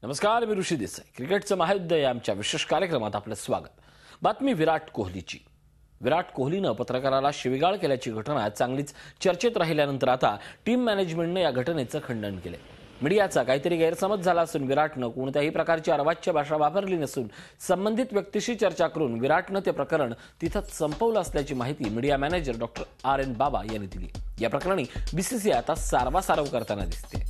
नमस्कार, मी ऋषी देसाई. क्रिकेटचं महायुद्ध या आमच्या विशेष कार्यक्रमात आपलं स्वागत. बातमी विराट कोहलीची. विराट कोहलीनं पत्रकाराला शिवीगाळ केल्याची घटना चांगलीच चर्चेत राहिल्यानंतर आता टीम मॅनेजमेंटनं या घटनेचं खंडन केलं. मीडियाचा काहीतरी गैरसमज झाला असून विराटनं कोणत्याही प्रकारची अर्वाच्य भाषा वापरली नसून संबंधित व्यक्तीशी चर्चा करून विराटनं ते प्रकरण तिथंच संपवलं असल्याची माहिती मीडिया मॅनेजर डॉक्टर RN बाबा यांनी दिली. या प्रकरणी BCCI आता सारवासारव करताना दिसते.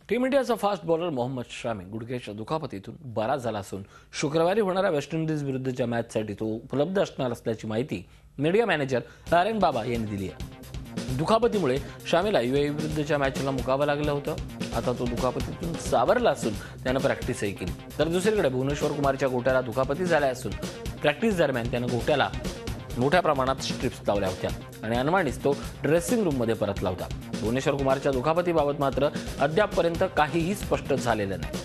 टीम इंडियाचा फास्ट बॉलर मोहम्मद शमी गुडघ्याच्या दुखापतीतून बरा झाला असून शुक्रवारी होणाऱ्या वेस्ट इंडिज विरुद्धच्या मॅचसाठी तो उपलब्ध असणार असल्याची माहिती मीडिया मॅनेजर RN बाबा यांनी दिली आहे. दुखापतीमुळे शमीला UAE विरुद्धच्या मॅचला मुकावं लागलं होतं. आता तो दुखापतीतून सावरला असून त्यानं प्रॅक्टिसही केली. तर दुसरीकडे भुवनेश्वर कुमारच्या घोट्याला दुखापती झाल्या असून प्रॅक्टिस दरम्यान त्यानं घोट्याला मोठ्या प्रमाणात स्ट्रिप्स लावल्या होत्या आणि अनवाणीच तो ड्रेसिंग रूममध्ये परतला होता. भुवनेश्वर कुमारच्या दुखापतीबाबत मात्र अद्यापपर्यंत काहीही स्पष्ट झालेलं नाही.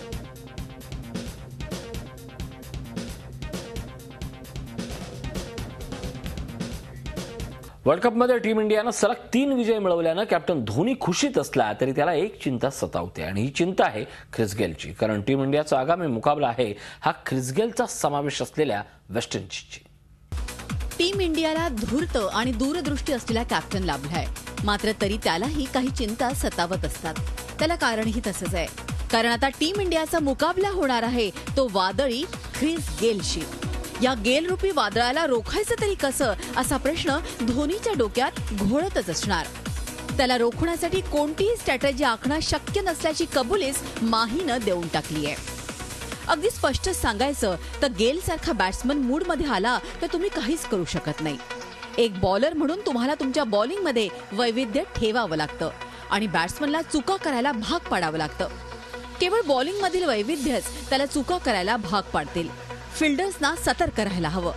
वर्ल्ड कपमध्ये टीम इंडियानं सलग 3 विजय मिळवल्यानं कॅप्टन धोनी खुशीत असला तरी त्याला एक चिंता सतावते आणि ही चिंता आहे ख्रिस गेलची. कारण टीम इंडियाचा आगामी मुकाबला आहे हा ख्रिस गेलचा समावेश असलेल्या वेस्ट इंडिजची. टीम इंडियाला धूर्त आणि दूरदृष्टी असलेला कॅप्टन लाभलाय. मात्र तरी त्यालाही काही चिंता सतावत असतात. त्याला कारणही तसंच आहे. कारण आता टीम इंडियाचा मुकाबला होणार आहे तो वादळी ख्रिस गेलशी. या गेलरूपी वादळाला रोखायचं तरी कसं असा प्रश्न धोनीच्या डोक्यात घोळतच असणार. त्याला रोखण्यासाठी कोणतीही स्ट्रॅटेजी आखणं शक्य नसल्याची कबुलीच माहीनं देऊन टाकली आहे. अगदी स्पष्ट सांगायचं तर गेल सारखा बॅट्समन मूडमध्ये आला तर तुम्ही काहीच करू शकत नाही. एक बॉलर म्हणून तुम्हाला तुमच्या बॉलिंगमध्ये वैविध्य ठेवावं लागतं आणि बॅट्समनला चुका करायला भाग पाडावं लागतं. केवळ बॉलिंगमधील वैविध्यच त्याला चुका करायला भाग पाडतील. फिल्डर्सना सतर्क राहायला हवं.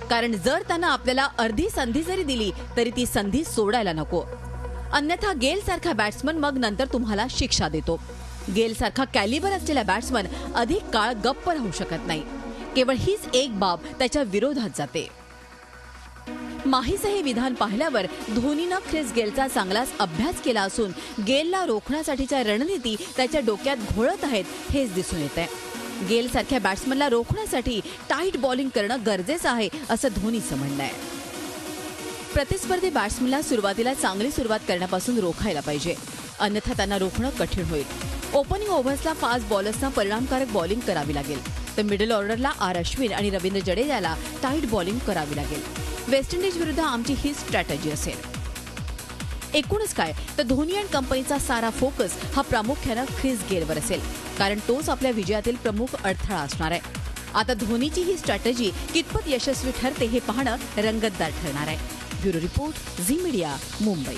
कारण जर त्यांना आपल्याला अर्धी संधी जरी दिली तरी ती संधी सोडायला नको. अन्यथा गेल सारखा बॅट्समन मग नंतर तुम्हाला शिक्षा देतो. गेल सारखा कॅलिबर असलेला बॅट्समन अधिक काळ गप्प राहू शकत नाही. केवळ हीच एक बाब त्याच्या विरोधात जाते. माहीचं हे विधान पाहिल्यावर धोनीनं ख्रिस गेलचा चांगलाच अभ्यास केला असून गेलला रोखण्यासाठीच्या रणनीती त्याच्या डोक्यात घोळत आहेत हेच दिसून येत आहे. गेल सारख्या बॅट्समनला रोखण्यासाठी टाईट बॉलिंग करणं गरजेचं आहे असं धोनीचं म्हणणं आहे. प्रतिस्पर्धी बॅट्समनला सुरुवातीला चांगली सुरुवात करण्यापासून रोखायला पाहिजे. अन्यथा त्यांना रोखणं कठीण होईल. ओपनिंग ओव्हर्सला फास्ट बॉलर्सना परिणामकारक बॉलिंग करावी लागेल. तर मिडल ऑर्डरला अश्विन आणि रवींद्र जडेजाला टाईट बॉलिंग करावी लागेल. वेस्ट इंडिज विरुद्ध आमची ही स्ट्रॅटेजी असेल. एकूणच काय तर धोनी अँड कंपनीचा सारा फोकस हा प्रामुख्यानं ख्रिस गेलवर असेल. कारण तोच आपल्या विजयातील प्रमुख अडथळा असणार आहे. आता धोनीची ही स्ट्रॅटेजी कितपत यशस्वी ठरते हे पाहणं रंगतदार ठरणार आहे. Bureau report, Zee Media, Mumbai.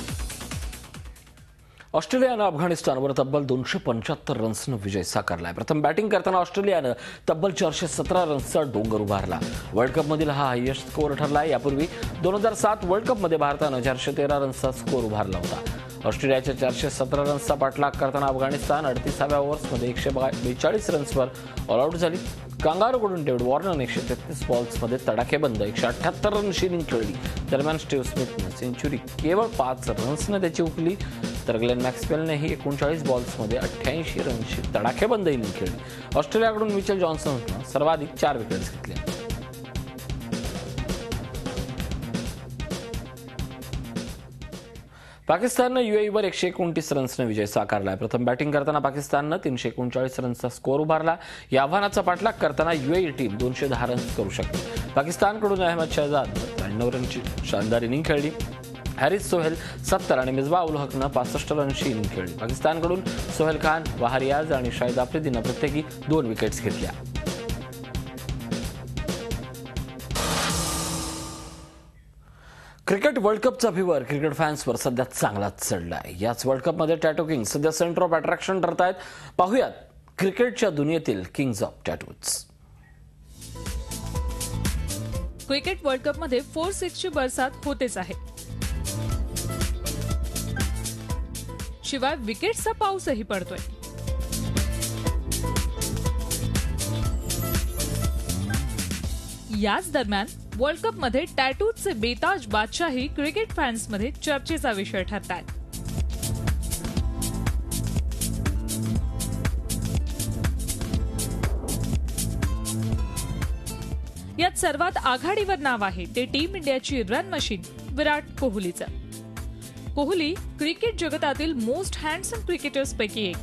ऑस्ट्रेलियानं अफगाणिस्तानवर तब्बल 275 रन्सनं विजय साकारलाय. प्रथम बॅटिंग करताना ऑस्ट्रेलियानं तब्बल 417 रन्सचा डोंगर उभारला. वर्ल्ड कपमधील हा हायेस्ट स्कोअर ठरलाय. यापूर्वी 2007 वर्ल्ड कपमध्ये भारतानं 413 रन्सचा स्कोअर उभारला होता. ऑस्ट्रेलियाच्या 417 रन्सचा पाठलाग करताना अफगाणिस्तान 38व्या ओव्हर्समध्ये 142 रन्सवर ऑलआउट झाली. कांगारूकडून डेव्हिड वॉर्नरने 133 बॉल्समध्ये तडाखेबंद 178 रनची इनिंग खेळली. दरम्यान स्टीव्ह स्मिथनं सेंचुरी केवळ 5 रन्सनं त्याची हुकली. तर ग्लेन मॅक्सवेलनेही 39 बॉल्समध्ये 88 रनची तडाखेबंद इनिंग खेळली. ऑस्ट्रेलियाकडून मिचेल जॉन्सननं सर्वाधिक 4 विकेट्स घेतल्या. पाकिस्ताननं UAEवर 129 रन्सनं विजय साकारलाय. प्रथम बॅटिंग करताना पाकिस्ताननं 339 रन्सचा स्कोअर उभारला. या आव्हानाचा पाठलाग करताना UAE टीम 210 रन्स करू शकते. पाकिस्तानकडून अहमद शहजादनं 93 रनची शानदार इनिंग खेळली. हॅरिस सोहेल 70 आणि मिसबाह उल हकनं 65 रनची इनिंग खेळली. पाकिस्तानकडून सोहेल खान, वाह रियाज आणि शाहिद आफ्रिदीनं प्रत्येकी 2 विकेट्स घेतल्या. क्रिकेट वर्ल्ड कपचा फिवर क्रिकेट फॅन्सवर सध्या चांगलाच चढलाय. याच वर्ल्ड कपमध्ये टॅटू किंग सध्या सेंटर ऑफ अट्रॅक्शन ठरत आहेत. पाहूयात क्रिकेटच्या दुनियेतील kings of tattoos. Cricket world कपमध्ये 4-6ची बरसात होतेच आहे. शिवाय विकेट्सचा पाऊसही पडतोय. याच दरम्यान वर्ल्ड कपमध्ये टॅटूजचे बेताज बादशाही क्रिकेट फॅन्समध्ये चर्चेचा विषय ठरतायत. यात सर्वात आघाडीवर नाव आहे ते टीम इंडियाची रन मशीन विराट कोहलीचं. कोहली क्रिकेट जगतातील मोस्ट हँडसम क्रिकेटर्स पैकी एक.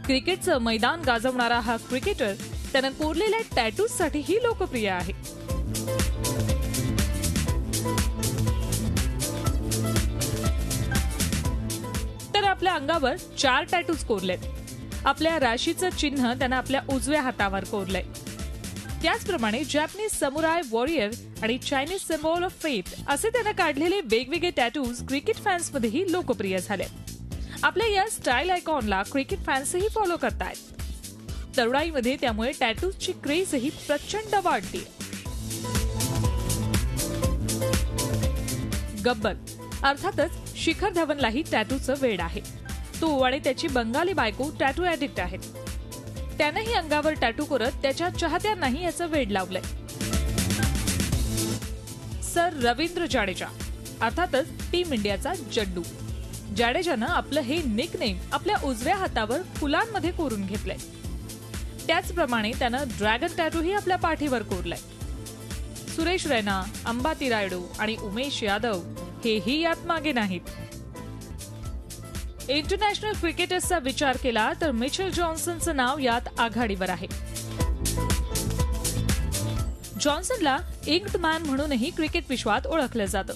क्रिकेटचं मैदान गाजवणारा हा क्रिकेटर त्यानं कोरलेल्या टॅटूज साठीही लोकप्रिय आहे. तर आपल्या अंगावर 4 टॅटूज कोरलेत. आपल्या राशीचं चिन्ह त्यानं आपल्या उजव्या हातावर कोरलंय. त्याचप्रमाणे जॅपनीज समुराय वॉरियर आणि चायनीज सिम्बॉल ऑफ फेथ असे त्यानं काढलेले वेगवेगळे टॅटूज क्रिकेट फॅन्समध्येही लोकप्रिय झाले. आपल्या या स्टाईल आयकॉनला क्रिकेट फॅन्सही फॉलो करतायत. तरुणाईमध्ये त्यामुळे टॅटूजची क्रेजही प्रचंड वाढली. गब्बर अर्थातच शिखर धवनलाही टॅटूचं वेड आहे. तो आणि त्याची बंगाली बायको टॅटू ऍडिक्ट आहेत. त्यानंही अंगावर टॅटू करत त्याच्या चाहत्यांनाही याचं वेड लावलंय. सर रवींद्र जाडेजा अर्थातच टीम इंडियाचा जड्डू. जाडेजानं आपलं हे निकनेम आपल्या उजव्या हातावर फुलांमध्ये कोरून घेतलंय. त्याचप्रमाणे त्यानं ड्रॅगन टॅटूही आपल्या पाठीवर कोरलाय. सुरेश रैना, अंबाती रायडू आणि उमेश यादव हेही यात मागे नाहीत. इंटरनॅशनल क्रिकेटर्सचा विचार केला तर मिचेल जॉन्सनचं नाव यात आघाडीवर आहे. जॉन्सनला इंक्ड मॅन म्हणूनही क्रिकेट विश्वात ओळखलं जातं.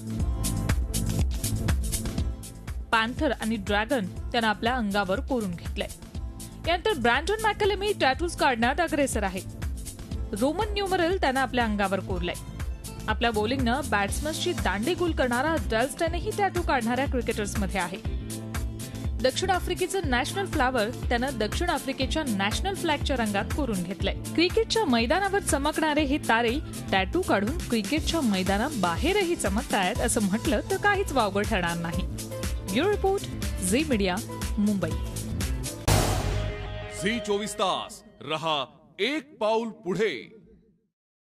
पॅन्थर आणि ड्रॅगन त्यानं आपल्या अंगावर कोरून घेतलंय. यानंतर ब्रँडन मॅकलेमी टॅटूज काढण्यात अग्रेसर आहे. रोमन न्यूमरल त्यानं आपल्या अंगावर कोरलंय. आपल्या बॉलिंगनं बॅट्समन्सची दांडी गुल करणारा डॅलस्टनही टॅटू काढणाऱ्या क्रिकेटर्समध्ये आहे. दक्षिण आफ्रिकेचं नॅशनल फ्लावर त्यानं दक्षिण आफ्रिकेच्या नॅशनल फ्लॅगच्या रंगात कोरून घेतलंय. क्रिकेटच्या मैदानावर चमकणारे हे तारे टॅटू काढून क्रिकेटच्या मैदानाबाहेरही चमकतायत असं म्हटलं तर काहीच वावगं ठरणार नाही. Bureau report, Zee Media, Mumbai. Zee 24 तास रहा एक पाऊल पुढे.